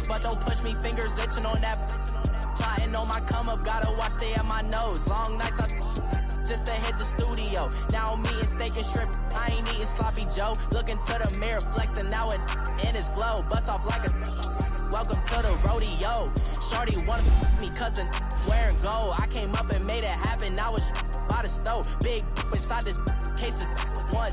but don't push me, fingers itching on that. Plotting on my come up, gotta watch stay at my nose. Long nights just to hit the studio. Now I'm eating steak and shrimp, I ain't eating sloppy Joe. Looking to the mirror, flexing now and in his glow. Bust off like a welcome to the rodeo. Shorty wanna me cousin wearing gold. I came up and made it happen, now it's by the stove. Big inside this cases one.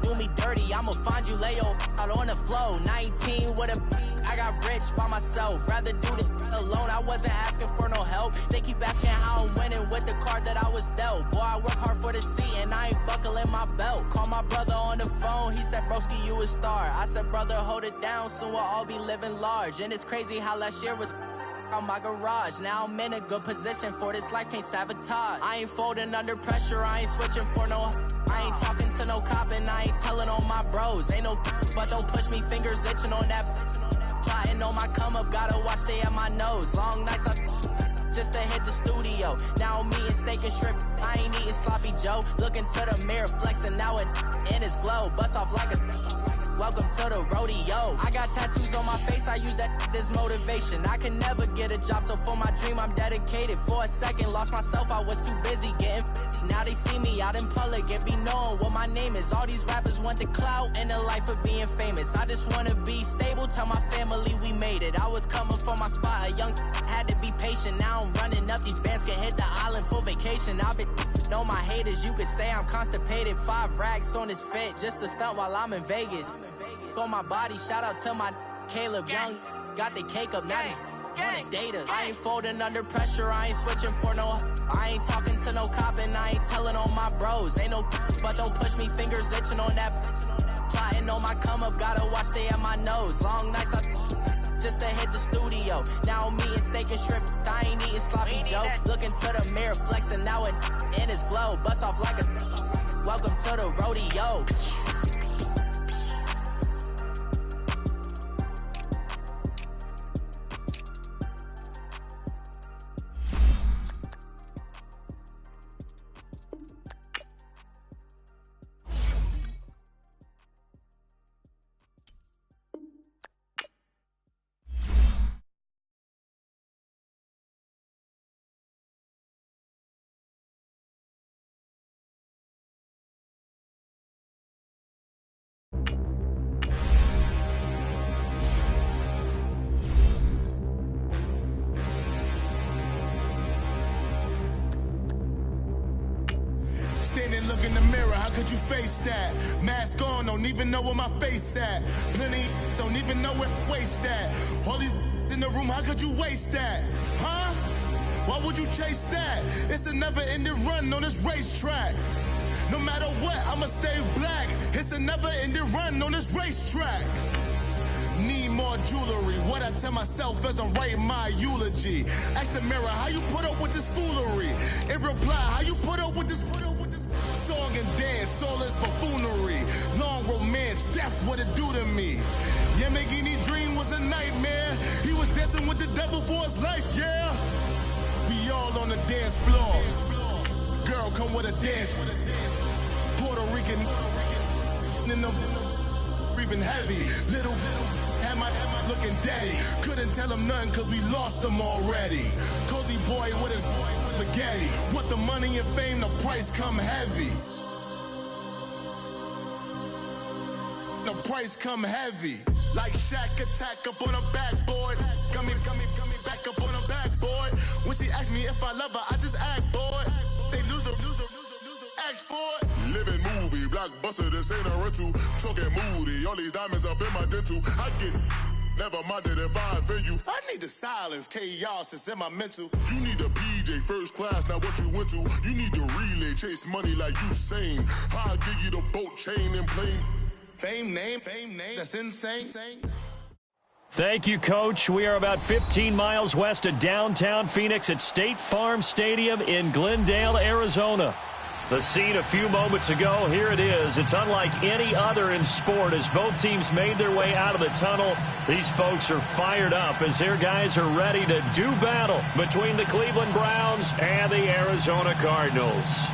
Do me dirty, I'ma find you, lay your out on the floor. 19 with a I got rich by myself. Rather do this alone, I wasn't asking for no help. They keep asking how I'm winning with the card that I was dealt. Boy, I work hard for the seat and I ain't buckling my belt. Call my brother on the phone, he said, broski, you a star. I said, brother, hold it down, soon we'll all be living large. And it's crazy how last year was on my garage. Now I'm in a good position for this life, can't sabotage. I ain't folding under pressure, I ain't switching for no. I ain't talking to no cop and I ain't telling on my bros. Ain't no but don't push me, fingers itching on that. Plotting on my come up, gotta watch stay at my nose. Long nights just to hit the studio. Now I'm eating steak and shrimp, I ain't eating sloppy Joe. Looking to the mirror, flexing now and in his glow. Bust off like a welcome to the rodeo. I got tattoos on my face, I use that as motivation. I can never get a job, so for my dream I'm dedicated. For a second, lost myself, I was too busy getting busy. Now they see me out in public and be knowing what my name is. All these rappers want the clout and the life of being famous. I just wanna be stable, tell my family we made it. I was coming for my spot, a young had to be patient. Now I'm running up, these bands can hit the island for vacation. I've been know my haters, you could say I'm constipated. 5 racks on this fit, just to stunt while I'm in Vegas. On my body, shout out to my Caleb Young. Got the cake up, now these wanna date us. I ain't folding under pressure, I ain't switching for no. I ain't talking to no cop and I ain't telling on my bros. Ain't no but don't push me, fingers itching on that. Plotting on my come up, gotta watch stay at my nose. Long nights just to hit the studio. Now I'm eating steak and shrimp, I ain't eating sloppy Joe. Looking to the mirror, flexing now and in his glow. Bust off like a welcome to the rodeo. Look in the mirror, how could you face that? Mask on, don't even know where my face at. Plenty don't even know where waste at. All these in the room, how could you waste that? Huh? Why would you chase that? It's a never-ending run on this racetrack. No matter what, I'ma stay black. It's a never-ending run on this racetrack. Need more jewelry, what I tell myself as I'm writing my eulogy. Ask the mirror, how you put up with this foolery? It reply, how you put up with this song and dance, all this buffoonery. Long romance, death, what it do to me? Yeah, Yamagini dream was a nightmare. He was dancing with the devil for his life, yeah. We all on the dance floor. Girl, come with a dance. Puerto Rican in the breathing heavy. Little had my looking daddy. Couldn't tell him nothing cause we lost him already. Cozy boy with his spaghetti. With the money and fame, the price come heavy. The price come heavy. Like Shaq attack up on a backboard. Gummy, back up on a backboard. When she asked me if I love her, I just act bored. Say loser, ask for it. Living movie, blockbuster, this ain't a rental. Talking moody, all these diamonds up in my dental. I get never minded if I offend you. I need the silence, chaos is in my mental. You need a PJ, first class, not what you went to. You need the relay, chase money like you sane. I'll give you the boat, chain, and plane. Fame name, that's insane. Thank you, Coach. We are about 15 miles west of downtown Phoenix at State Farm Stadium in Glendale, Arizona. The scene a few moments ago, here it is. It's unlike any other in sport as both teams made their way out of the tunnel. These folks are fired up as their guys are ready to do battle between the Cleveland Browns and the Arizona Cardinals.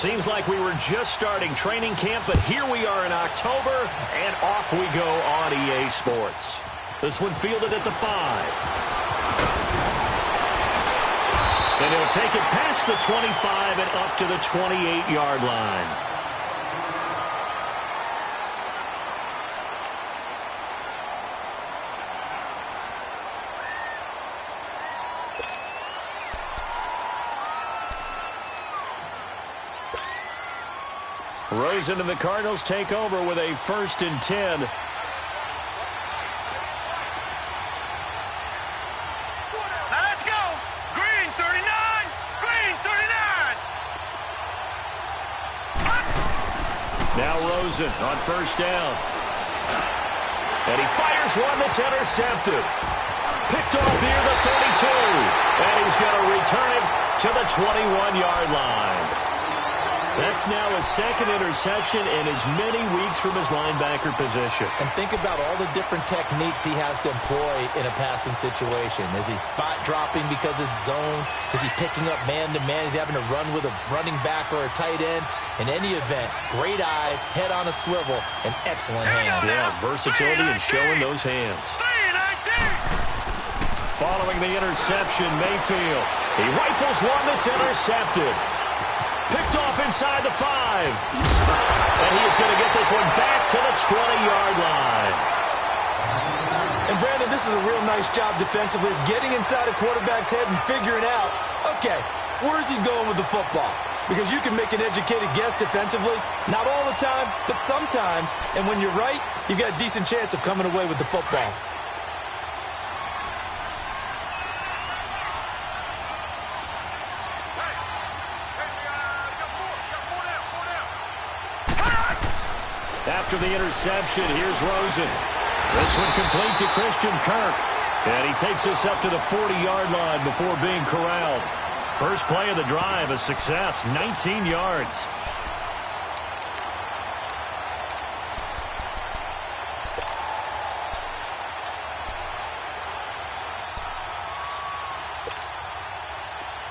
Seems like we were just starting training camp, but here we are in October, and off we go on EA Sports. This one fielded at the 5. And he'll take it past the 25 and up to the 28-yard line. Rosen and the Cardinals take over with a 1st and 10. Let's go. Green 39. Green 39. Now Rosen on 1st down. And he fires one that's intercepted. Picked off near the 32. And he's going to return it to the 21-yard line. That's now his 2nd interception in as many weeks from his linebacker position. And think about all the different techniques he has to employ in a passing situation. Is he spot dropping because it's zone? Is he picking up man-to-man? Is he having to run with a running back or a tight end? In any event, great eyes, head on a swivel, and excellent hands. Yeah, versatility and showing those hands. Following the interception, Mayfield. He rifles one that's intercepted. Picked off inside the 5. And he is going to get this one back to the 20-yard line. And, Brandon, this is a real nice job defensively of getting inside a quarterback's head and figuring out, okay, where's he going with the football? Because you can make an educated guess defensively, not all the time, but sometimes. And when you're right, you've got a decent chance of coming away with the football. After the interception, here's Rosen. This one complete to Christian Kirk. And he takes us up to the 40-yard line before being corralled. First play of the drive, a success, 19 yards.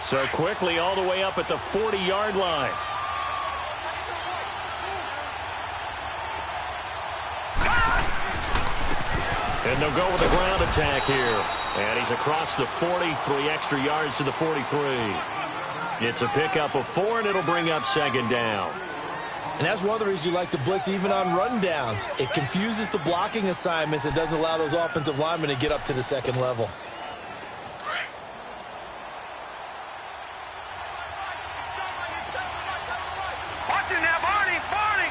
So quickly all the way up at the 40-yard line. And they'll go with a ground attack here. And he's across the 40, 3 extra yards to the 43. It's a pickup of 4, and it'll bring up 2nd down. And that's one of the reasons you like to blitz even on rundowns. It confuses the blocking assignments and doesn't allow those offensive linemen to get up to the 2nd level. Watch it now, Barney. Barney.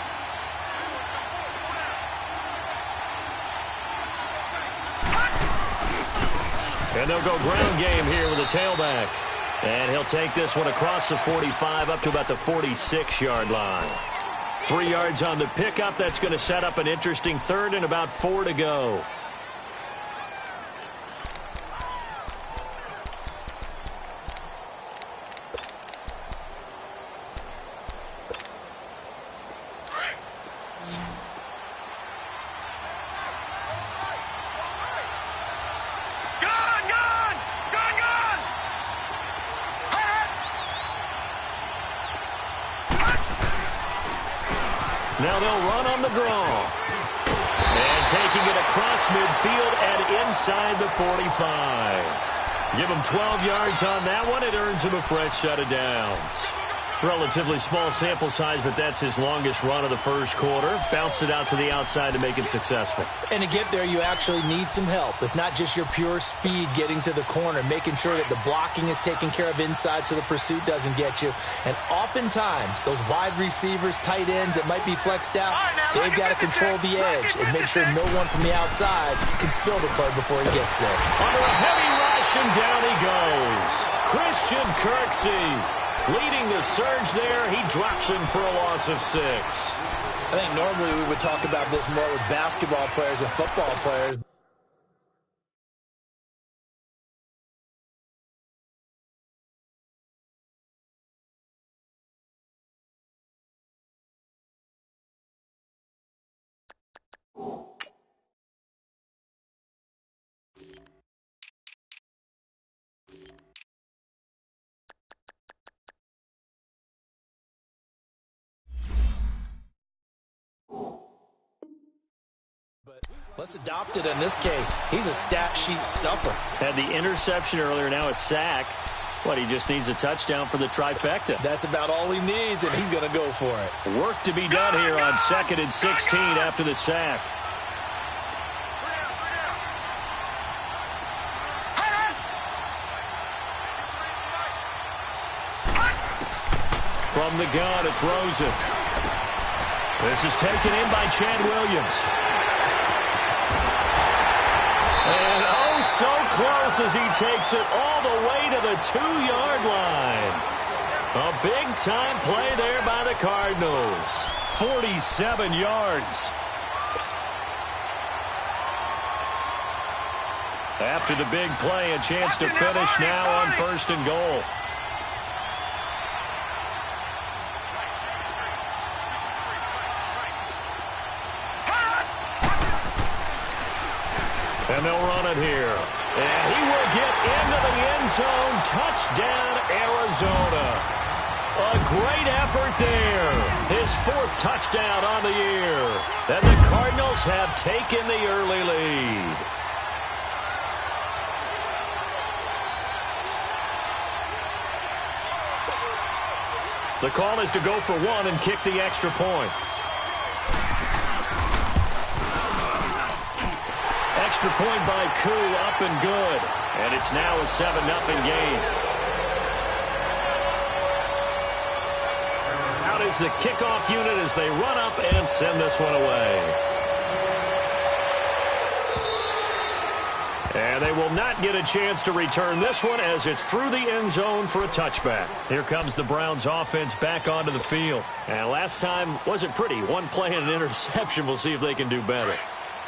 And they'll go ground game here with a tailback. And he'll take this one across the 45 up to about the 46-yard line. 3 yards on the pickup. That's going to set up an interesting 3rd and about 4 to go. Now they'll run on the draw. And taking it across midfield and inside the 45. Give him 12 yards on that one. It earns him a fresh set of downs. Relatively small sample size, but that's his longest run of the first quarter. Bounced it out to the outside to make it successful. And to get there, you actually need some help. It's not just your pure speed getting to the corner, making sure that the blocking is taken care of inside so the pursuit doesn't get you. And oftentimes, those wide receivers, tight ends that might be flexed out, they've got to control the edge and make sure no one from the outside can spill the play before he gets there. Under a heavy rush, and down he goes. Christian Kirksey. Leading the surge there, he drops him for a loss of 6. I think normally we would talk about this more with basketball players and football players. Let's adopt it in this case. He's a stat sheet stuffer. Had the interception earlier, now a sack. What, he just needs a touchdown for the trifecta. That's about all he needs, and he's going to go for it. Work to be done here on 2nd and 16 after the sack. From the gun, it's Rosen. This is taken in by Chad Williams. And oh, so close as he takes it all the way to the 2-yard line. A big-time play there by the Cardinals. 47 yards. After the big play, a chance to finish now on 1st and goal. And they'll run it here. And he will get into the end zone. Touchdown, Arizona. A great effort there. His 4th touchdown on the year. And the Cardinals have taken the early lead. The call is to go for 1 and kick the extra point. Extra point by Koo, up and good. And it's now a 7-0 game. Out is the kickoff unit as they run up and send this one away. And they will not get a chance to return this one as it's through the end zone for a touchback. Here comes the Browns offense back onto the field. And last time wasn't pretty. 1 play and an interception. We'll see if they can do better.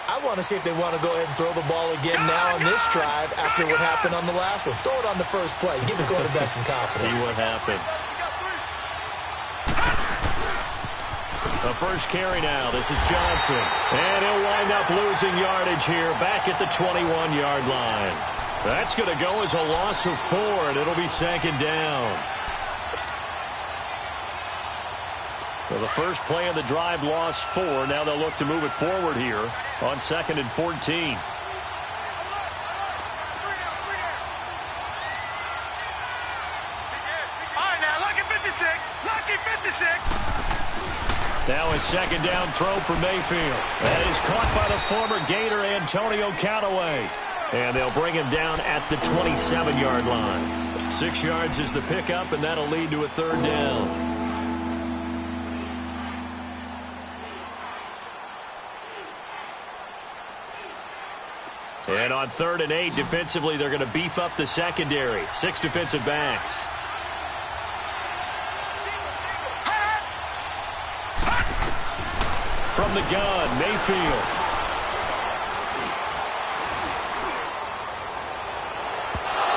I want to see if they want to go ahead and throw the ball again now on this drive after what happened on the last one. Throw it on the first play. Give the quarterback some confidence. See what happens. The first carry now. This is Johnson. And he'll wind up losing yardage here back at the 21-yard line. That's going to go as a loss of 4, and it'll be 2nd down. So the first play of the drive lost 4. Now they'll look to move it forward here on 2nd and 14. All right, now, lucky 56. Lucky 56. Now a 2nd down throw for Mayfield. That is caught by the former Gator Antonio Callaway. And they'll bring him down at the 27-yard line. 6 yards is the pickup, and that'll lead to a 3rd down. And on 3rd and 8, defensively, they're going to beef up the secondary. 6 defensive backs. From the gun, Mayfield.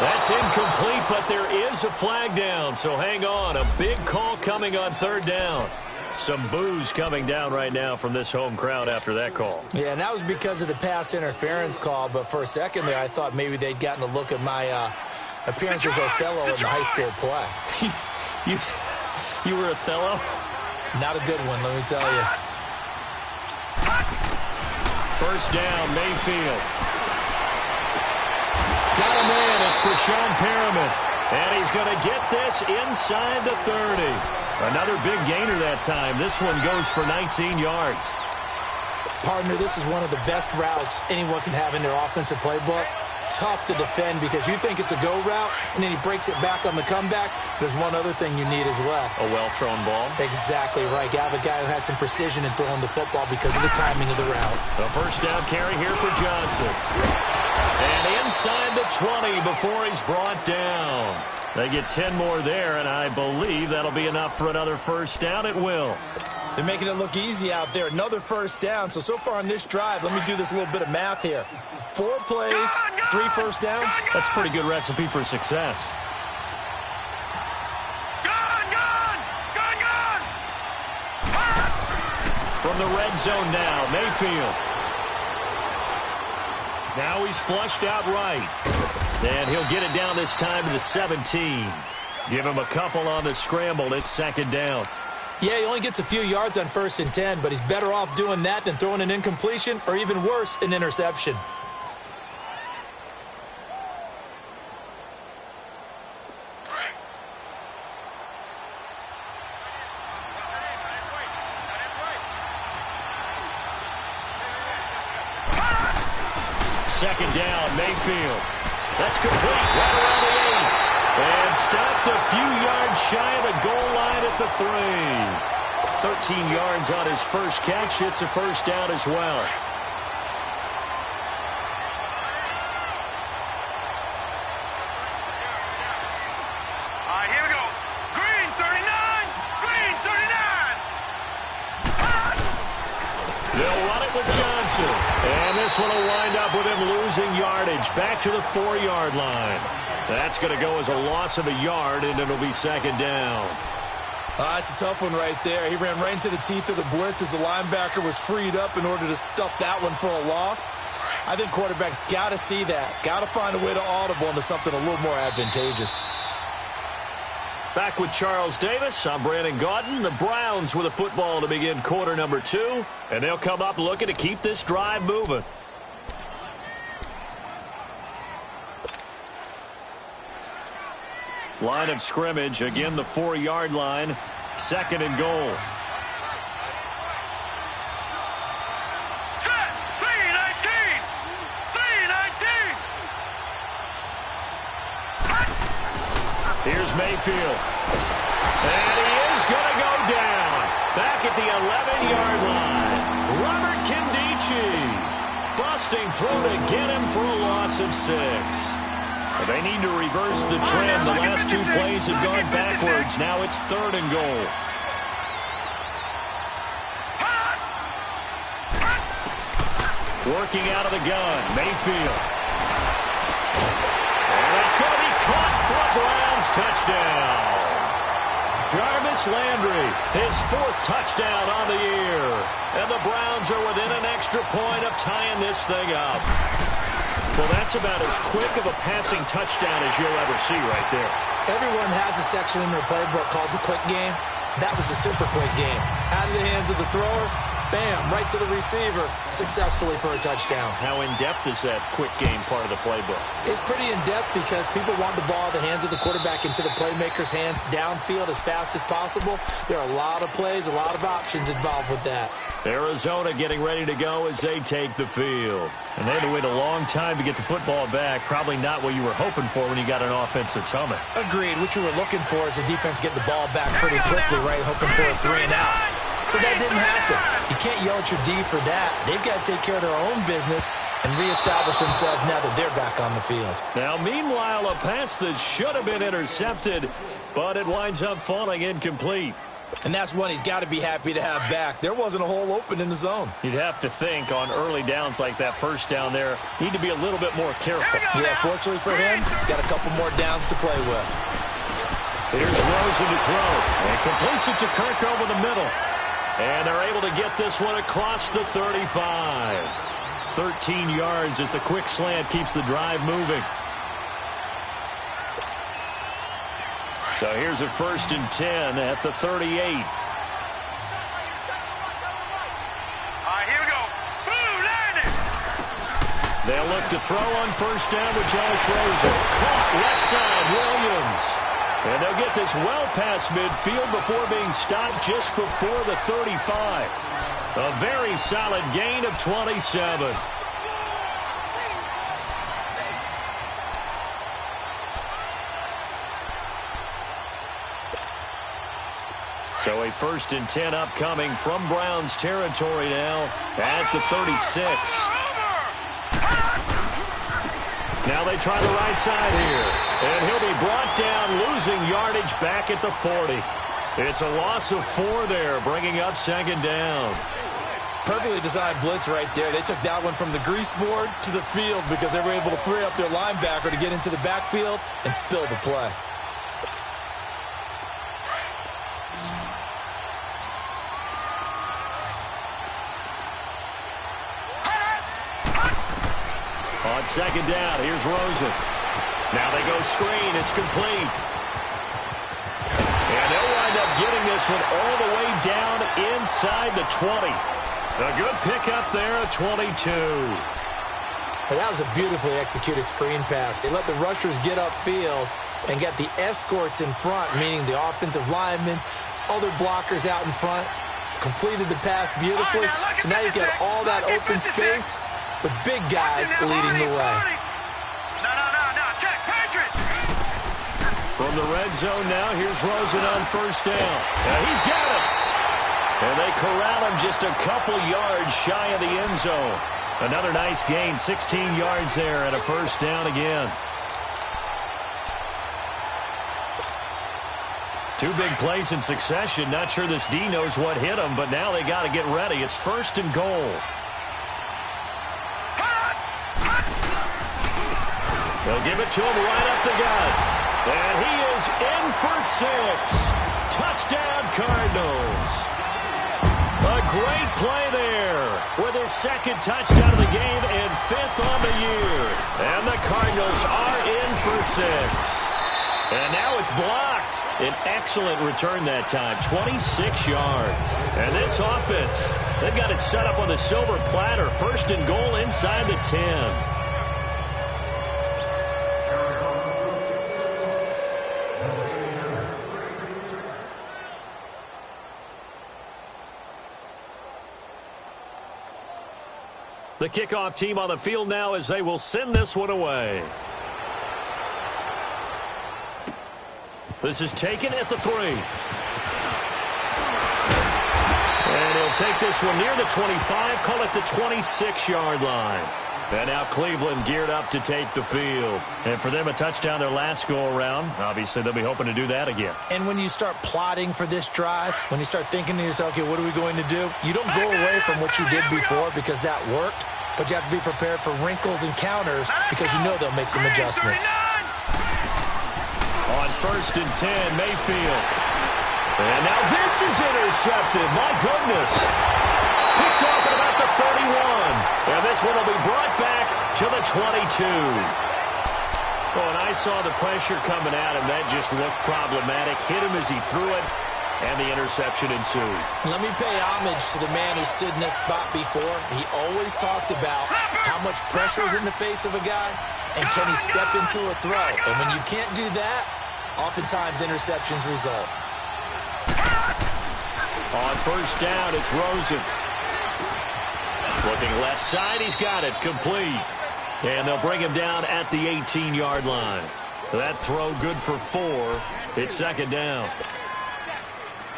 That's incomplete, but there is a flag down, so hang on. A big call coming on 3rd down. Some boos coming down right now from this home crowd after that call. Yeah, and that was because of the pass interference call, but for a second there, I thought maybe they'd gotten a look at my appearance as Othello in the high school play. You were Othello? Not a good one, let me tell you. First down, Mayfield. Got him in. It's Brashon Perriman. And he's going to get this inside the 30. Another big gainer that time. This one goes for 19 yards. Partner, this is one of the best routes anyone can have in their offensive playbook. Tough to defend because you think it's a go route, and then he breaks it back on the comeback. There's one other thing you need as well. A well-thrown ball. Exactly right. You have a guy who has some precision in throwing the football because of the timing of the route. The first down carry here for Johnson. And inside the 20 before he's brought down. They get 10 more there, and I believe that'll be enough for another first down. It will. They're making it look easy out there. Another first down. So far on this drive, let me do this little bit of math here. 4 plays, 3 first downs. That's a pretty good recipe for success. From the red zone now, Mayfield. Now he's flushed out right. And he'll get it down this time to the 17. Give him a couple on the scramble. It's 2nd down. Yeah, he only gets a few yards on 1st and 10, but he's better off doing that than throwing an incompletion or even worse, an interception. Second down, Mayfield. That's complete right around the 8. And stopped a few yards shy of the goal line at the 3. 13 yards on his first catch. It's a first down as well. Here we go. Green 39. Green 39. They'll run it with Johnson. And this one will wind up with him losing yardage back to the 4-yard line. That's going to go as a loss of a yard, and it'll be second down. It's a tough one right there. He ran right into the teeth of the blitz as the linebacker was freed up in order to stuff that one for a loss. I think quarterbacks got to see that. Got to find a way to audible into something a little more advantageous. Back with Charles Davis, I'm Brandon Gaudin. The Browns with a football to begin quarter number 2, and they'll come up looking to keep this drive moving. Line of scrimmage, again the 4-yard line, second and goal. Set. 319. 319. Here's Mayfield. And he is going to go down. Back at the 11-yard line. Robert Kindici busting through to get him for a loss of 6. They need to reverse the trend. The last 2 plays have gone backwards. Now it's third and goal. Working out of the gun, Mayfield. And it's going to be caught for a Browns touchdown. Jarvis Landry, his 4th touchdown on the year. And the Browns are within an extra point of tying this thing up. Well, that's about as quick of a passing touchdown as you'll ever see right there. Everyone has a section in their playbook called the quick game. That was a super quick game. Out of the hands of the thrower, bam, right to the receiver, successfully for a touchdown. How in-depth is that quick game part of the playbook? It's pretty in-depth because people want the ball in the hands of the quarterback into the playmaker's hands downfield as fast as possible. There are a lot of plays, a lot of options involved with that. Arizona getting ready to go as they take the field. And they had to wait a long time to get the football back. Probably not what you were hoping for when you got an offense that's humming. Agreed. What you were looking for is the defense get the ball back pretty quickly, right? Hoping for a 3 and out. So that didn't happen. You can't yell at your D for that. They've got to take care of their own business and reestablish themselves now that they're back on the field. Now, meanwhile, a pass that should have been intercepted, but it winds up falling incomplete. And that's one he's got to be happy to have back. There wasn't a hole open in the zone. You'd have to think on early downs like that first down there, need to be a little bit more careful. Yeah, fortunately for him, got a couple more downs to play with. Here's Rosen to throw. And completes it to Kirk over the middle. And they're able to get this one across the 35. 13 yards as the quick slant keeps the drive moving. So here's a 1st and 10 at the 38. Here we go. Boom, landed. They'll look to throw on 1st down with Josh Rosen. Caught left side, Williams. And they'll get this well past midfield before being stopped just before the 35. A very solid gain of 27. So a 1st and 10 upcoming from Browns territory now at the 36. Now they try the right side here. And he'll be brought down, losing yardage back at the 40. It's a loss of 4 there, bringing up 2nd down. Perfectly designed blitz right there. They took that one from the grease board to the field because they were able to free up their linebacker to get into the backfield and spill the play. On 2nd down, here's Rosen. Now they go screen. It's complete. And they'll wind up getting this this one all the way down inside the 20. A good pickup there at 22. Well, that was a beautifully executed screen pass. They let the rushers get upfield and get the escorts in front, meaning the offensive linemen, other blockers out in front, completed the pass beautifully. So now you've got all that open space with big guys leading the way. No, check, Patriots! From the red zone now, here's Rosen on first down. He's got it. And they corral him just a couple yards shy of the end zone. Another nice gain, 16 yards there and a first down again. Two big plays in succession. Not sure this D knows what hit him, but now they got to get ready. It's first and goal. They'll give it to him right up the gut. And he is in for 6. Touchdown, Cardinals. A great play there with his second touchdown of the game and 5th on the year. And the Cardinals are in for 6. And now it's blocked. An excellent return that time, 26 yards. And this offense, they've got it set up on the silver platter. First and goal inside the 10. The kickoff team on the field now as they will send this one away. This is taken at the 3. And he'll take this one near the 25, call it the 26-yard line. And now Cleveland geared up to take the field. And for them, a touchdown their last go-around. Obviously, they'll be hoping to do that again. And when you start plotting for this drive, when you start thinking to yourself, okay, what are we going to do? You don't go away from what you did before because that worked, but you have to be prepared for wrinkles and counters because you know they'll make some adjustments. On first and 10, Mayfield. And now this is intercepted. My goodness. Picked off at about the 31. And this one will be brought back to the 22. Oh, and I saw the pressure coming at him. That just looked problematic. Hit him as he threw it, and the interception ensued. Let me pay homage to the man who stood in this spot before. He always talked about how much pressure is in the face of a guy, and can he step into a throw. And when you can't do that, oftentimes interceptions result. On first down, it's Rosen. Looking left side, he's got it, complete. And they'll bring him down at the 18-yard line. That throw good for 4. It's second down.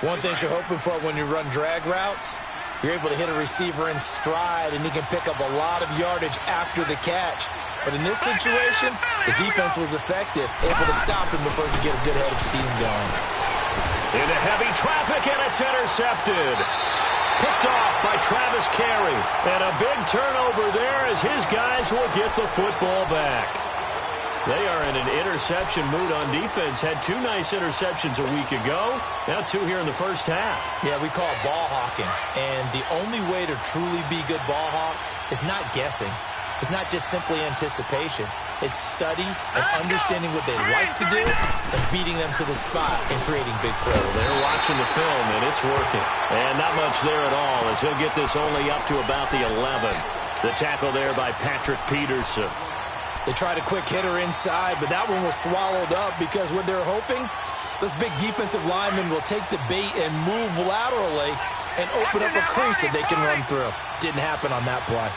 One thing you're hoping for when you run drag routes, you're able to hit a receiver in stride, and he can pick up a lot of yardage after the catch. But in this situation, the defense was effective, able to stop him before he could get a good head of steam going. Into heavy traffic, and it's intercepted. Picked off by Travis Carey. And a big turnover there as his guys will get the football back. They are in an interception mood on defense. Had 2 nice interceptions a week ago. Now 2 here in the first half. Yeah, we call it ball hawking. And the only way to truly be good ball hawks is not guessing. It's not just simply anticipation. It's study and understanding what they like to do and beating them to the spot and creating big plays. They're watching the film, and it's working. And not much there at all as he'll get this only up to about the 11. The tackle there by Patrick Peterson. They tried a quick hitter inside, but that one was swallowed up because what they're hoping, those big defensive linemen will take the bait and move laterally and open up a crease that they can run through. Didn't happen on that play.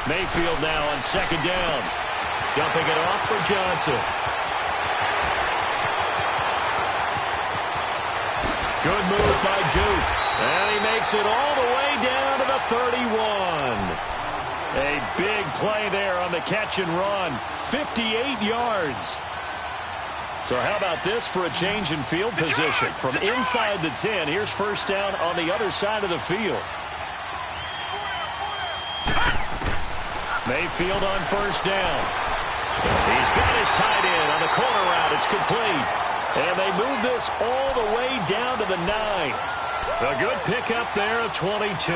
Mayfield now on second down. Dumping it off for Johnson. Good move by Duke. And he makes it all the way down to the 31. A big play there on the catch and run. 58 yards. So how about this for a change in field position? From inside the 10, here's first down on the other side of the field. Mayfield on first down. He's got his tight end on the corner route. It's complete. And they move this all the way down to the 9. A good pickup there at 22.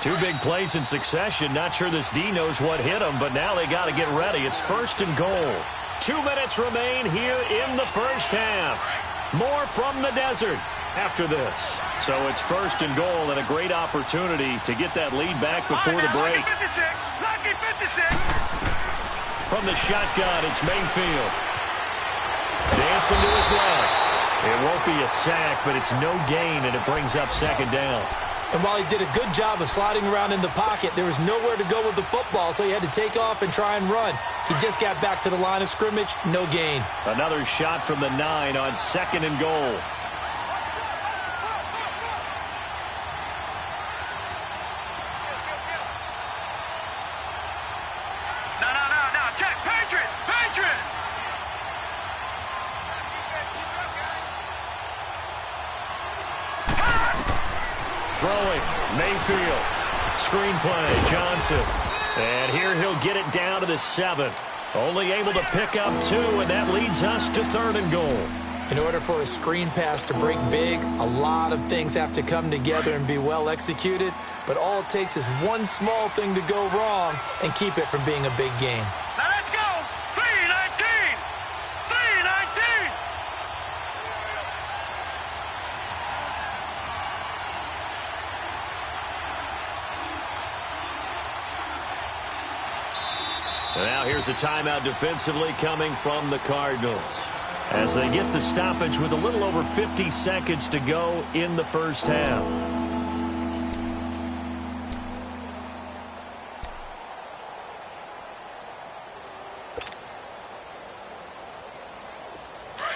Two big plays in succession. Not sure this D knows what hit him, but now they got to get ready. It's 1st and goal. 2 minutes remain here in the first half. More from the desert after this. So it's 1st and goal and a great opportunity to get that lead back before the break. Lucky 56. From the shotgun, it's Mayfield. Dancing to his left. It won't be a sack, but it's no gain, and it brings up 2nd down. And while he did a good job of sliding around in the pocket, there was nowhere to go with the football, so he had to take off and try and run. He just got back to the line of scrimmage, no gain. Another shot from the 9 on 2nd and goal. No. Check. Patriot. Throwing, Mayfield. Screen play, Johnson. And here he'll get it down to the 7. Only able to pick up 2, and that leads us to 3rd and goal. In order for a screen pass to break big, a lot of things have to come together and be well executed. But all it takes is one small thing to go wrong and keep it from being a big game. Now let's go. 3-19. Now here's a timeout defensively coming from the Cardinals as they get the stoppage with a little over 50 seconds to go in the first half.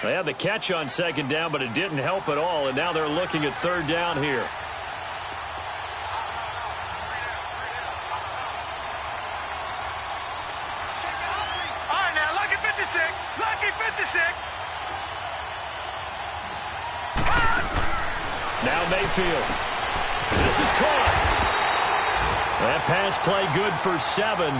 They had the catch on 2nd down, but it didn't help at all, and now they're looking at 3rd down here. Now Mayfield. This is caught. That pass play good for 7,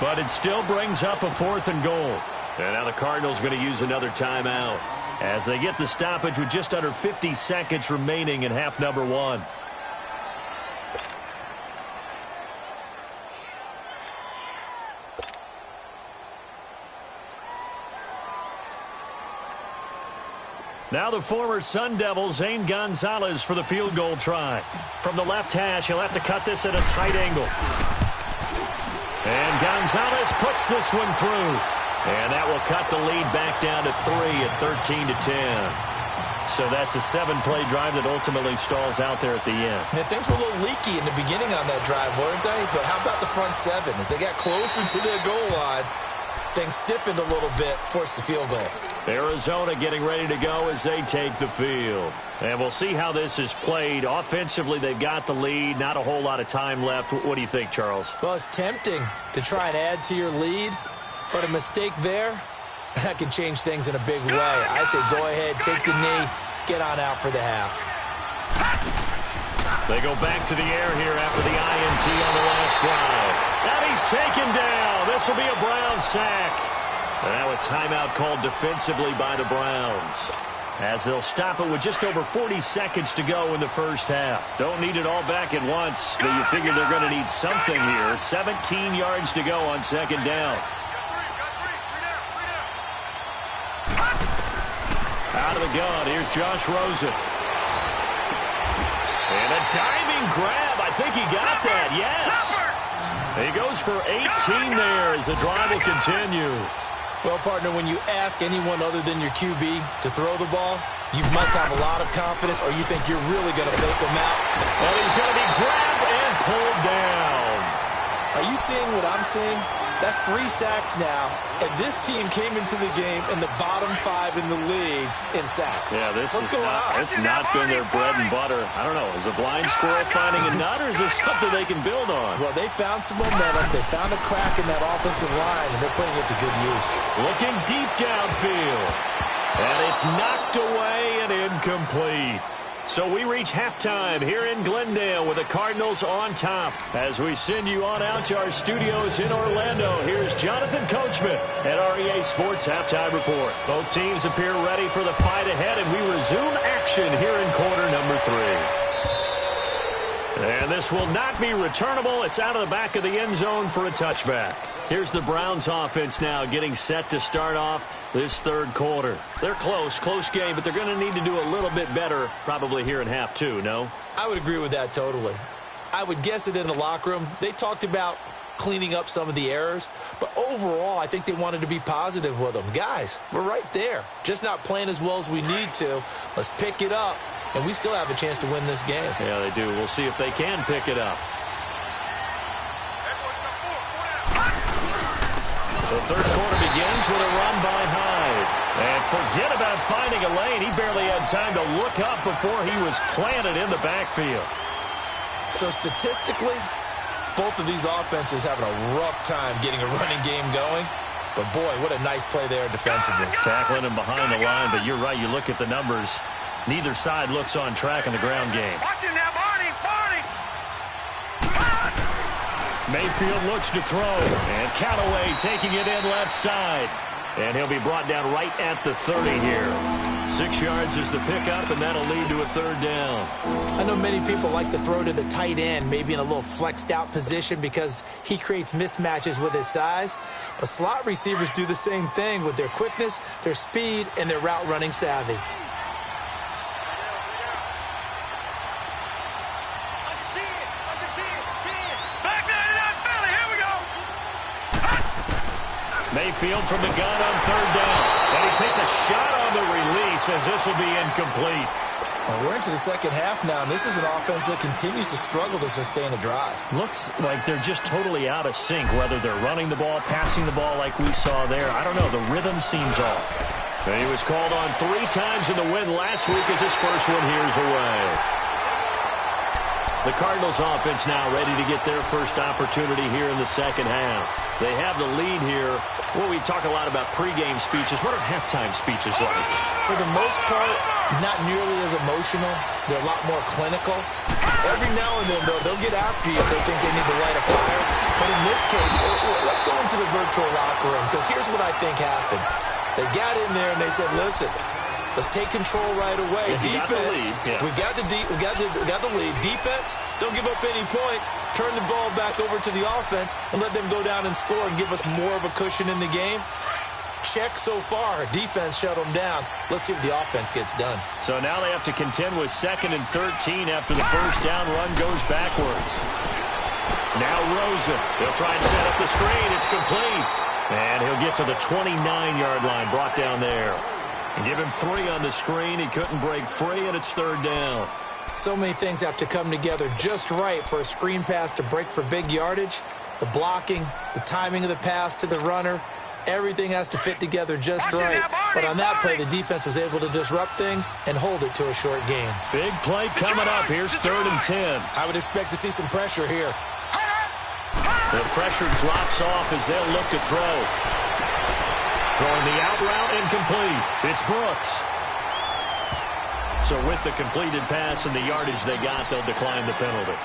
but it still brings up a 4th and goal. And now the Cardinals going to use another timeout as they get the stoppage with just under 50 seconds remaining in half number 1. Now the former Sun Devil, Zane Gonzalez, for the field goal try. From the left hash, he'll have to cut this at a tight angle. And Gonzalez puts this one through. And that will cut the lead back down to 3 at 13-10. So that's a 7-play drive that ultimately stalls out there at the end. Yeah, things were a little leaky in the beginning on that drive, weren't they? But how about the front 7? As they got closer to their goal line, things stiffened a little bit, forced the field goal. Arizona getting ready to go as they take the field. And we'll see how this is played. Offensively, they've got the lead. Not a whole lot of time left. What do you think, Charles? Well, it's tempting to try and add to your lead, but a mistake there, that can change things in a big way. I say go ahead, take the knee, get on out for the half. They go back to the air here after the INT on the last drive. And he's taken down. This will be a Browns sack. And now a timeout called defensively by the Browns, as they'll stop it with just over 40 seconds to go in the first half. Don't need it all back at once, but you figure they're going to need something here. 17 yards to go on 2nd down. Out of the gun, here's Josh Rosen. And a diving grab. I think he got that, yes. He goes for 18 there as the drive will continue. Well, partner, when you ask anyone other than your QB to throw the ball, you must have a lot of confidence, or you think you're really going to fake him out. And he's going to be grabbed and pulled down. Are you seeing what I'm seeing? That's 3 sacks now, and this team came into the game in the bottom 5 in the league in sacks. Yeah, What's going on? It's not been their bread and butter. I don't know. Is a blind squirrel finding a nut, or is this something they can build on? Well, they found some momentum. They found a crack in that offensive line, and they're putting it to good use. Looking deep downfield. And it's knocked away and incomplete. So we reach halftime here in Glendale with the Cardinals on top. As we send you on out to our studios in Orlando, here's Jonathan Coachman at REA Sports Halftime Report. Both teams appear ready for the fight ahead, and we resume action here in quarter number 3. And this will not be returnable. It's out of the back of the end zone for a touchback. Here's the Browns offense now getting set to start off this third quarter. They're close game, but they're going to need to do a little bit better probably here in half two, no? I would agree with that totally. I would guess it in the locker room. They talked about cleaning up some of the errors, but overall, I think they wanted to be positive with them. Guys, we're right there. Just not playing as well as we need to. Let's pick it up, and we still have a chance to win this game. Yeah, they do. We'll see if they can pick it up. The third quarter begins with a run by Hyde. And forget about finding a lane. He barely had time to look up before he was planted in the backfield. So statistically, both of these offenses having a rough time getting a running game going. But, boy, what a nice play there defensively. Tackling him behind the line, but you're right. You look at the numbers. Neither side looks on track in the ground game. Watch him now, Barney. Mayfield looks to throw, and Callaway taking it in left side. And he'll be brought down right at the 30 here. 6 yards is the pickup, and that'll lead to a third down. I know many people like to throw to the tight end, maybe in a little flexed out position because he creates mismatches with his size. But slot receivers do the same thing with their quickness, their speed, and their route running savvy. Mayfield from the gun on third down. And he takes a shot on the release as this will be incomplete. Well, we're into the second half now, and this is an offense that continues to struggle to sustain a drive. Looks like they're just totally out of sync, whether they're running the ball, passing the ball like we saw there. I don't know. The rhythm seems off. And he was called on 3 times in the win last week as his first one here's away. The Cardinals offense now ready to get their first opportunity here in the second half. They have the lead here. Well, we talk a lot about pregame speeches. What are halftime speeches like? For the most part, not nearly as emotional. They're a lot more clinical. Every now and then, though, they'll get after you if they think they need to light a fire. But in this case, let's go into the virtual locker room, because here's what I think happened. They got in there and they said, listen, let's take control right away. Defense, we got the lead. Defense, don't give up any points. Turn the ball back over to the offense and let them go down and score and give us more of a cushion in the game. Check so far. Defense shut them down. Let's see if the offense gets done. So now they have to contend with 2nd and 13 after the first down run goes backwards. Now Rosen. He'll try and set up the screen. It's complete. And he'll get to the 29-yard line, brought down there. And give him 3 on the screen. He couldn't break free, and it's third down. So many things have to come together just right for a screen pass to break for big yardage. The blocking, the timing of the pass to the runner, everything has to fit together just right. But on that play, the defense was able to disrupt things and hold it to a short game. Big play coming up. Here's 3rd and 10. I would expect to see some pressure here. The pressure drops off as they'll look to throw. Throwing the out route, incomplete. It's Brooks. So with the completed pass and the yardage they got, they'll decline the penalty.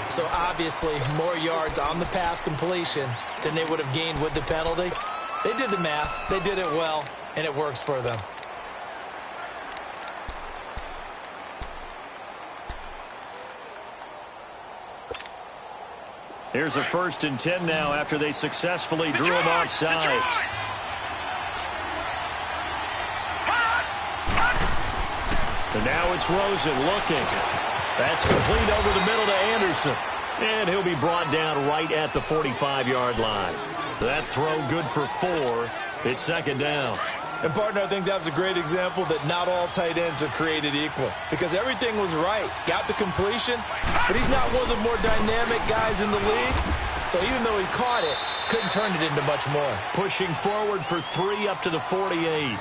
So obviously more yards on the pass completion than they would have gained with the penalty. They did the math. They did it well, and it works for them. Here's a 1st and 10 now after they successfully drew him off sides. And now it's Rosen looking. That's complete over the middle to Anderson. And he'll be brought down right at the 45-yard line. That throw good for 4. It's 2nd down. And, partner, I think that was a great example that not all tight ends are created equal. Because everything was right. Got the completion, but he's not one of the more dynamic guys in the league. So even though he caught it, couldn't turn it into much more. Pushing forward for 3 up to the 48.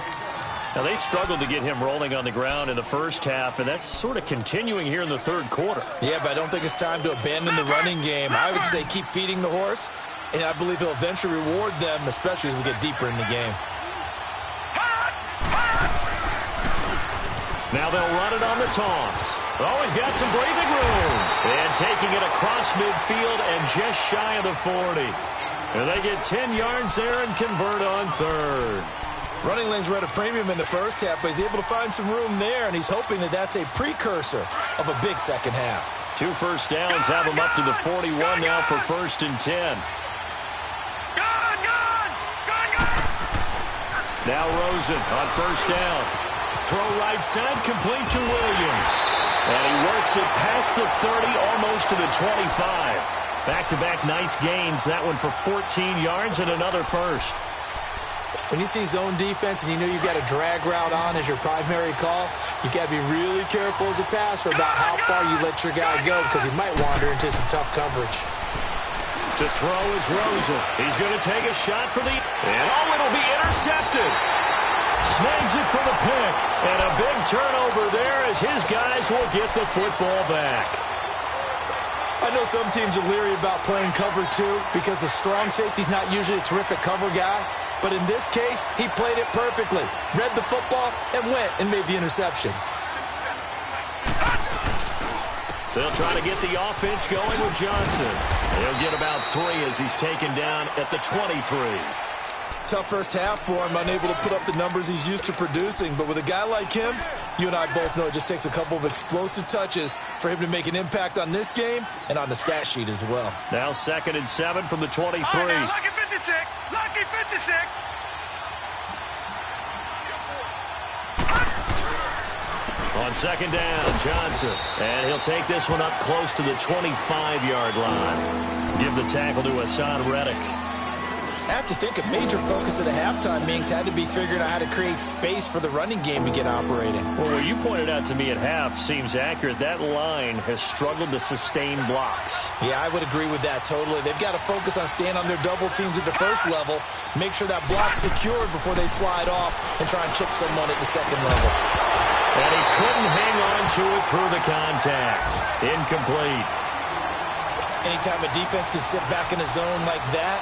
Now, they struggled to get him rolling on the ground in the first half, and that's sort of continuing here in the third quarter. Yeah, but I don't think it's time to abandon the running game. I would say keep feeding the horse, and I believe he'll eventually reward them, especially as we get deeper in the game. Now they'll run it on the toss. Always got some breathing room. And taking it across midfield and just shy of the 40. And they get 10 yards there and convert on 3rd. Running lanes were at a premium in the first half, but he's able to find some room there, and he's hoping that that's a precursor of a big second half. 2 first downs have him up to the 41 now for 1st and 10. Now Rosen on 1st down. Throw right side, complete to Williams. And he works it past the 30, almost to the 25. Back-to-back nice gains. That one for 14 yards and another first. When you see zone defense and you know you've got a drag route on as your primary call, you've got to be really careful as a passer about how far you let your guy go because he might wander into some tough coverage. To throw is Rosen. He's going to take a shot for the... And it'll be intercepted. Snags it for the pick. And a big turnover there as his guys will get the football back. I know some teams are leery about playing cover 2 because the strong safety's not usually a terrific cover guy. But in this case, he played it perfectly. Read the football and went and made the interception. They'll try to get the offense going with Johnson. He'll get about 3 as he's taken down at the 23. Tough first half for him, unable to put up the numbers he's used to producing. But with a guy like him, you and I both know it just takes a couple of explosive touches for him to make an impact on this game and on the stat sheet as well. Now 2nd and 7 from the 23. Oh, now, lucky 56. Lucky 56. On 2nd down, Johnson. And he'll take this one up close to the 25-yard line. Give the tackle to Hassan Reddick. I have to think a major focus of the halftime meetings had to be figuring out how to create space for the running game to get operating. Well, what you pointed out to me at half seems accurate. That line has struggled to sustain blocks. Yeah, I would agree with that totally. They've got to focus on staying on their double teams at the first level, make sure that block's secured before they slide off and try and chip someone at the second level. And he couldn't hang on to it through the contact. Incomplete. Anytime a defense can sit back in a zone like that,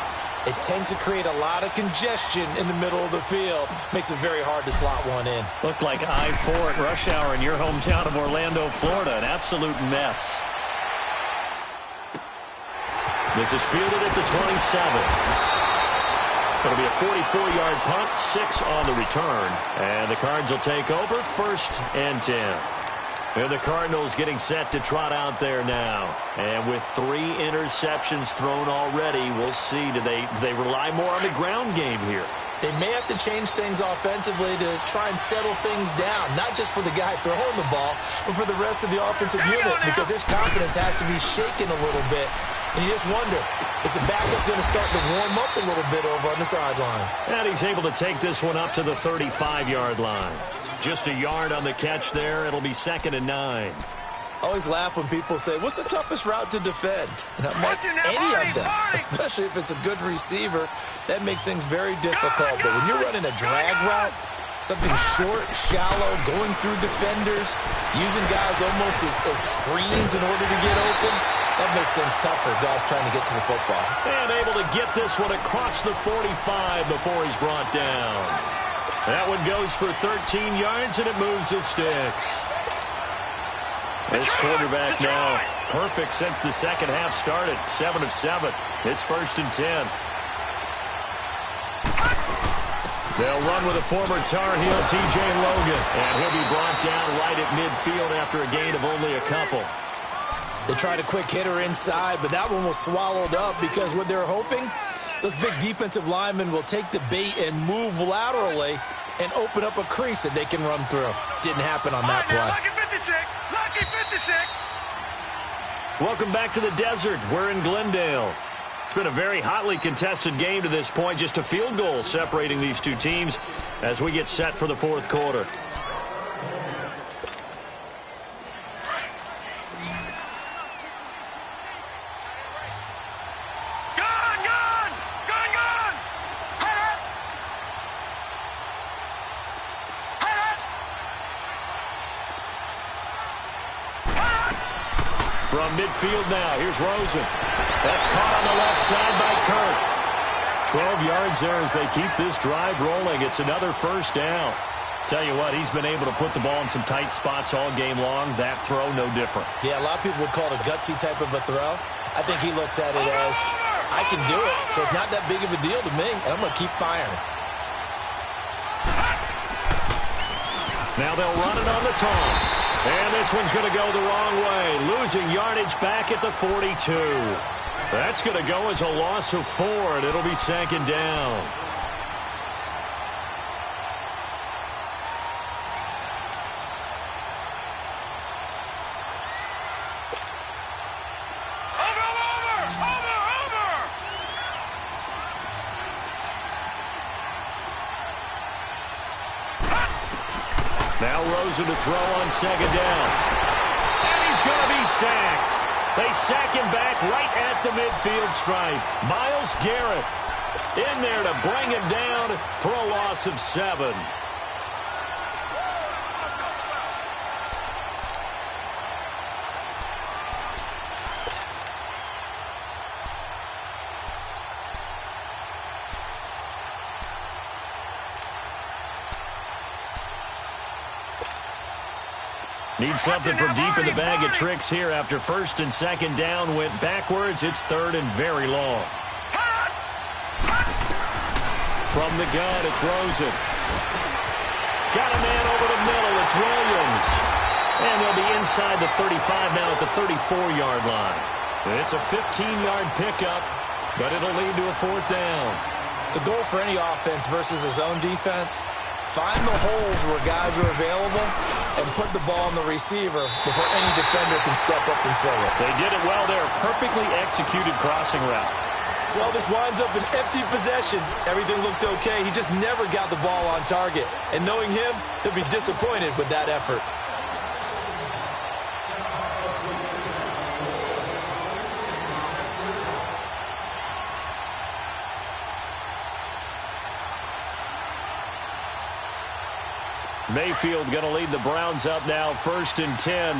it tends to create a lot of congestion in the middle of the field. Makes it very hard to slot one in. Looked like I-4 at rush hour in your hometown of Orlando, Florida. An absolute mess. This is fielded at the 27. It'll be a 44-yard punt, 6 on the return. And the Cards will take over, 1st and 10. And the Cardinals getting set to trot out there now. And with 3 interceptions thrown already, we'll see. Do they rely more on the ground game here? They may have to change things offensively to try and settle things down, not just for the guy throwing the ball, but for the rest of the offensive unit, because their confidence has to be shaken a little bit. And you just wonder, is the backup going to start to warm up a little bit over on the sideline? And he's able to take this one up to the 35-yard line. Just a yard on the catch there. It'll be 2nd and 9. I always laugh when people say, what's the toughest route to defend? And I'm like, any of them, especially if it's a good receiver, that makes things very difficult. But when you're running a drag route, something short, shallow, going through defenders, using guys almost as screens in order to get open, that makes things tough for guys trying to get to the football. And able to get this one across the 45 before he's brought down. That one goes for 13 yards, and it moves the sticks. This quarterback now perfect since the second half started. 7 of 7. It's 1st and 10. They'll run with a former Tar Heel, T.J. Logan. And he'll be brought down right at midfield after a gain of only a couple. They tried a quick hitter inside, but that one was swallowed up because what they're hoping, those big defensive linemen will take the bait and move laterally and open up a crease that they can run through. Didn't happen on that play. Lucky 56. Lucky 56. Welcome back to the desert. We're in Glendale. It's been a very hotly contested game to this point. Just a field goal separating these two teams as we get set for the 4th quarter. From midfield now, here's Rosen. That's caught on the left side by Kirk. 12 yards there as they keep this drive rolling. It's another 1st down. Tell you what, he's been able to put the ball in some tight spots all game long. That throw, no different. Yeah, a lot of people would call it a gutsy type of a throw. I think he looks at it as, I can do it, so it's not that big of a deal to me, and I'm going to keep firing. Now they'll run it on the toss. And this one's going to go the wrong way, losing yardage back at the 42. That's going to go as a loss of 4, and it'll be second down. Now Rosen to throw on second down. And he's going to be sacked. They sack him back right at the midfield stripe. Myles Garrett in there to bring him down for a loss of 7. Need something from deep in the bag of tricks here after first and second down went backwards. It's third and very long. From the gun, it's Rosen. Got a man over the middle. It's Williams. And they'll be inside the 35 now at the 34-yard line. It's a 15-yard pickup, but it'll lead to a 4th down. The goal for any offense versus a zone defense, find the holes where guys are available and put the ball on the receiver before any defender can step up and fill it. They did it well there. Perfectly executed crossing route. Well, this winds up an empty possession. Everything looked okay. He just never got the ball on target. And knowing him, he'll be disappointed with that effort. Mayfield going to lead the Browns up now, 1st and 10.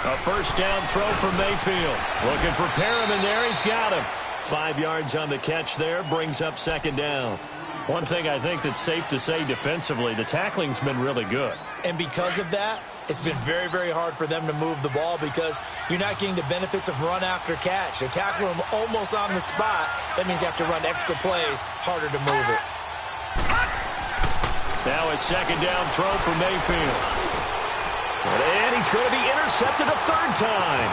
A first down throw from Mayfield. Looking for Perriman there. He's got him. 5 yards on the catch there. Brings up second down. One thing I think that's safe to say defensively, the tackling's been really good. And because of that, it's been very, very hard for them to move the ball because you're not getting the benefits of run after catch. They're tackling them almost on the spot. That means you have to run extra plays, harder to move it. Now a second down throw for Mayfield. And he's going to be intercepted a 3rd time.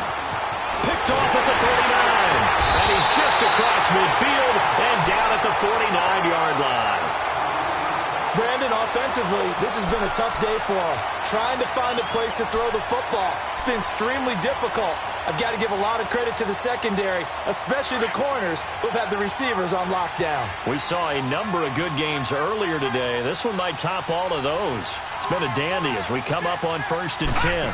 Picked off at the 39. And he's just across midfield and down at the 49-yard line. Brandon, offensively, this has been a tough day for him. Trying to find a place to throw the football. It's been extremely difficult. I've got to give a lot of credit to the secondary, especially the corners who've had the receivers on lockdown. We saw a number of good games earlier today. This one might top all of those. It's been a dandy as we come up on 1st and 10.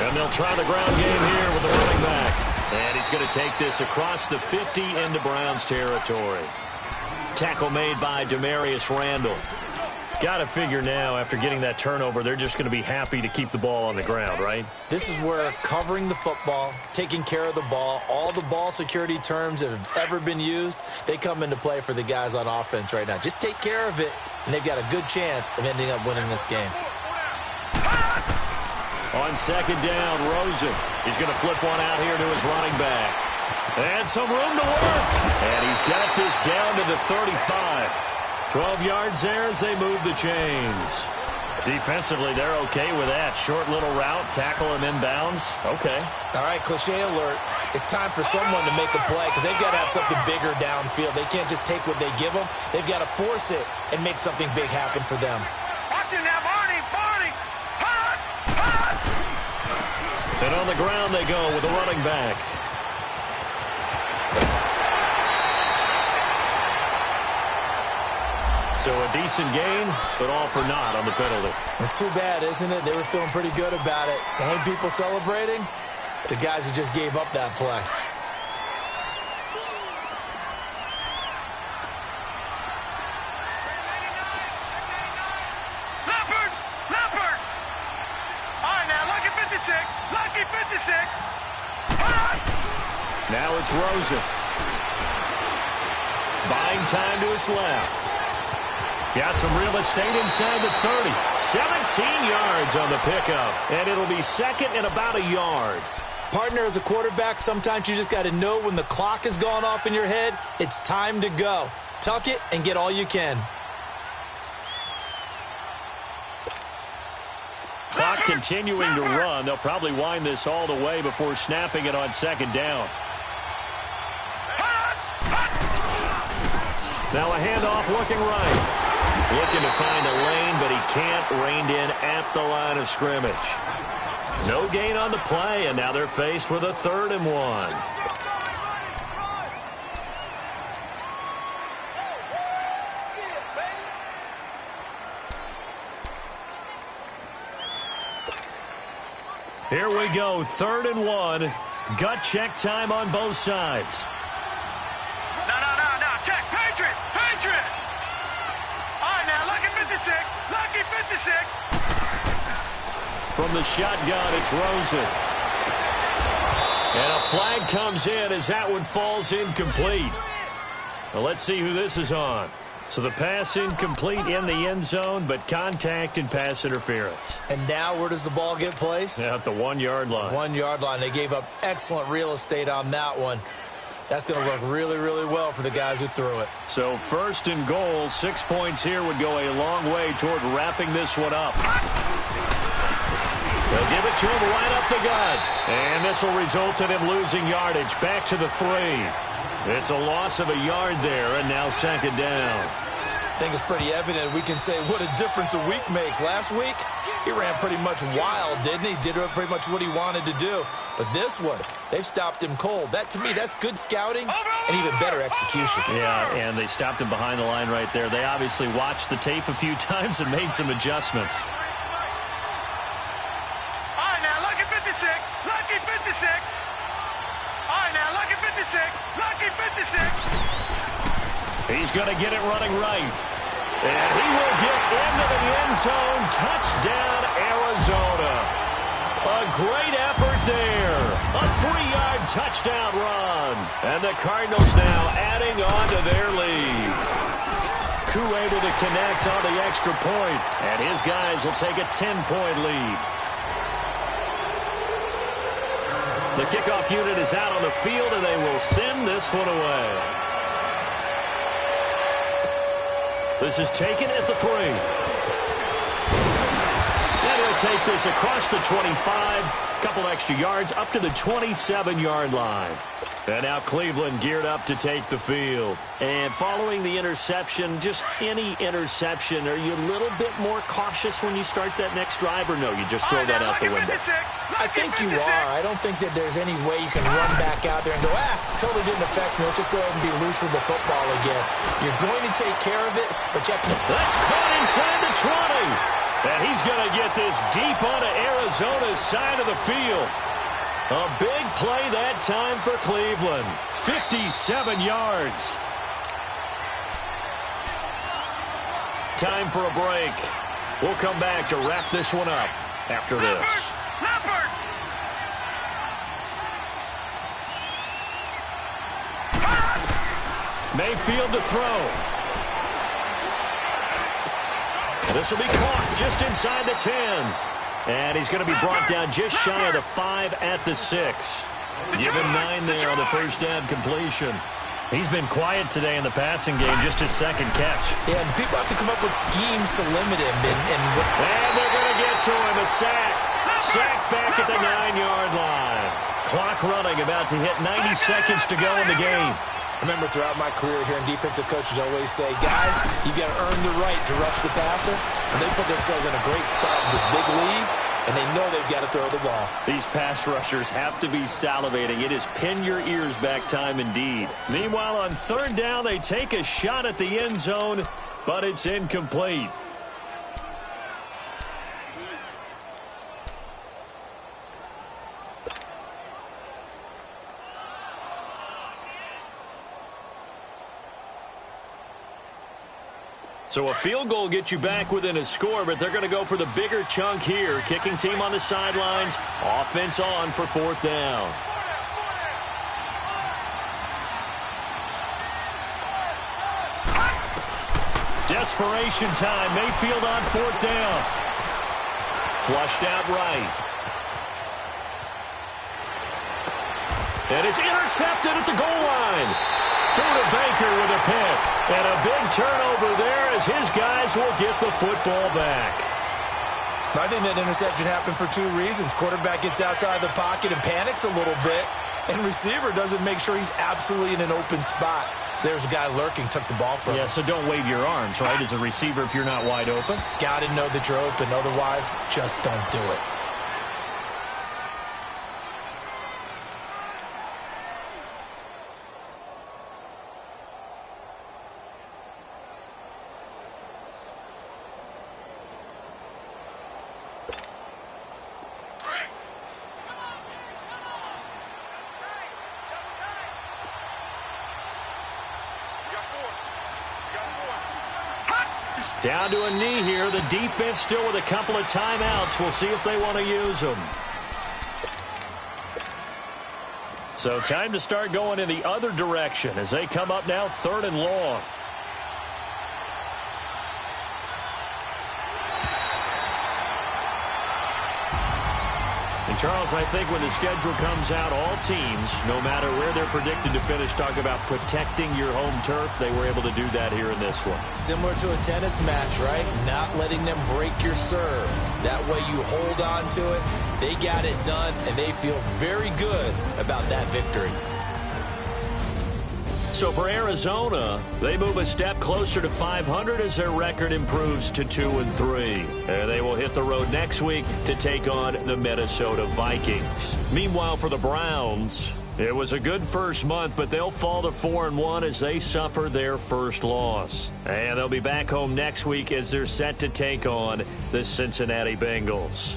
And they'll try the ground game here with the running back. And he's going to take this across the 50 into Browns territory. Tackle made by Demarius Randall. Got to figure now, after getting that turnover, they're just going to be happy to keep the ball on the ground, right? This is where covering the football, taking care of the ball, all the ball security terms that have ever been used, they come into play for the guys on offense right now. Just take care of it, and they've got a good chance of ending up winning this game. On second down, Rosen. He's going to flip one out here to his running back. And some room to work. And he's got this down to the 35. 12 yards there as they move the chains. Defensively, they're okay with that. Short little route, tackle him inbounds. Okay. All right, cliche alert. It's time for someone to make a play because they've got to have something bigger downfield. They can't just take what they give them. They've got to force it and make something big happen for them. Watch it now, Barney. Hot. And on the ground they go with the running back. So a decent gain, but all for naught on the penalty. It's too bad, isn't it? They were feeling pretty good about it. The only people celebrating, the guys who just gave up that play. Leopard. All right, now, lucky 56. Lucky 56. Now it's Rosen. Buying time to his left. Got some real estate inside the 30. 17 yards on the pickup. And it'll be second and about a yard. Partner, as a quarterback, sometimes you just got to know when the clock has gone off in your head, it's time to go. Tuck it and get all you can. Clock continuing to run. They'll probably wind this all the way before snapping it on second down. Now a handoff looking right. Looking to find a lane, but he can't. Reined in at the line of scrimmage. No gain on the play, and now they're faced with a 3rd and 1. Here we go, 3rd and 1. Gut check time on both sides. No, check, Patriot! All right, now, lucky 56, lucky 56. From the shotgun, it's Rosen. And a flag comes in as that one falls incomplete. Well, let's see who this is on. So the pass incomplete in the end zone, but contact and pass interference. And now where does the ball get placed? At the 1-yard line. 1-yard line. They gave up excellent real estate on that one. That's going to work really, really well for the guys who threw it. So 1st and goal, 6 points here would go a long way toward wrapping this one up. They'll give it to him right up the gut. And this will result in him losing yardage back to the 3. It's a loss of a yard there, and now 2nd down. I think it's pretty evident. We can say what a difference a week makes. Last week, he ran pretty much wild, didn't he? Did pretty much what he wanted to do. But this one, they've stopped him cold. That, to me, that's good scouting and even better execution. Yeah, and they stopped him behind the line right there. They obviously watched the tape a few times and made some adjustments. All right, now, lucky 56, lucky 56. All right, now, lucky 56, lucky 56. He's going to get it running right. And he will get into the end zone. Touchdown, Arizona. A great effort there. A 3-yard touchdown run. And the Cardinals now adding on to their lead. Koo able to connect on the extra point. And his guys will take a 10-point lead. The kickoff unit is out on the field, and they will send this one away. This is taken at the 3. And he'll take this across the 25. Couple extra yards up to the 27-yard line. And now Cleveland geared up to take the field. And following the interception, just any interception, are you a little bit more cautious when you start that next drive, or no, you just throw that out the window? I think you are. I don't think that there's any way you can run back out there and go, totally didn't affect me. Let's just go ahead and be loose with the football again. You're going to take care of it, but you have to... That's caught inside the 20. And he's going to get this deep onto Arizona's side of the field. A big play that time for Cleveland. 57 yards. Time for a break. We'll come back to wrap this one up after this. Leopard! Mayfield to throw. This will be caught just inside the 10. And he's going to be brought down just shy of the 5 at the 6. Given 9 there on the first down completion. He's been quiet today in the passing game, just his 2nd catch. Yeah, and people have to come up with schemes to limit him. And they're going to get to him, a sack. Sack back at the 9-yard line. Clock running, about to hit 90 seconds to go in the game. Remember, throughout my career here in defensive coaches always say, guys, you got to earn the right to rush the passer. And they put themselves in a great spot with this big lead, and they know they've got to throw the ball. These pass rushers have to be salivating. It is pin your ears back time indeed. Meanwhile, on 3rd down, they take a shot at the end zone, but it's incomplete. So a field goal gets you back within a score, but they're going to go for the bigger chunk here. Kicking team on the sidelines. Offense on for 4th down. Desperation time. Mayfield on 4th down. Flushed out right. And it's intercepted at the goal line. Buda Baker with a pick. And a big turnover there as his guys will get the football back. I think that interception happened for two reasons. Quarterback gets outside the pocket and panics a little bit. And receiver doesn't make sure he's absolutely in an open spot. So there's a guy lurking, took the ball from him. Yeah, so don't wave your arms, right, as a receiver if you're not wide open. Got to know that you're open. Otherwise, just don't do it. Down to a knee here. The defense still with a couple of timeouts. We'll see if they want to use them. So time to start going in the other direction as they come up now 3rd and long. And Charles, I think when the schedule comes out, all teams, no matter where they're predicted to finish, talk about protecting your home turf. They were able to do that here in this one. Similar to a tennis match, right? Not letting them break your serve. That way you hold on to it. They got it done, and they feel very good about that victory. So for Arizona, they move a step closer to 500 as their record improves to 2-3. And they will hit the road next week to take on the Minnesota Vikings. Meanwhile, for the Browns, it was a good first month, but they'll fall to 4-1 as they suffer their first loss. And they'll be back home next week as they're set to take on the Cincinnati Bengals.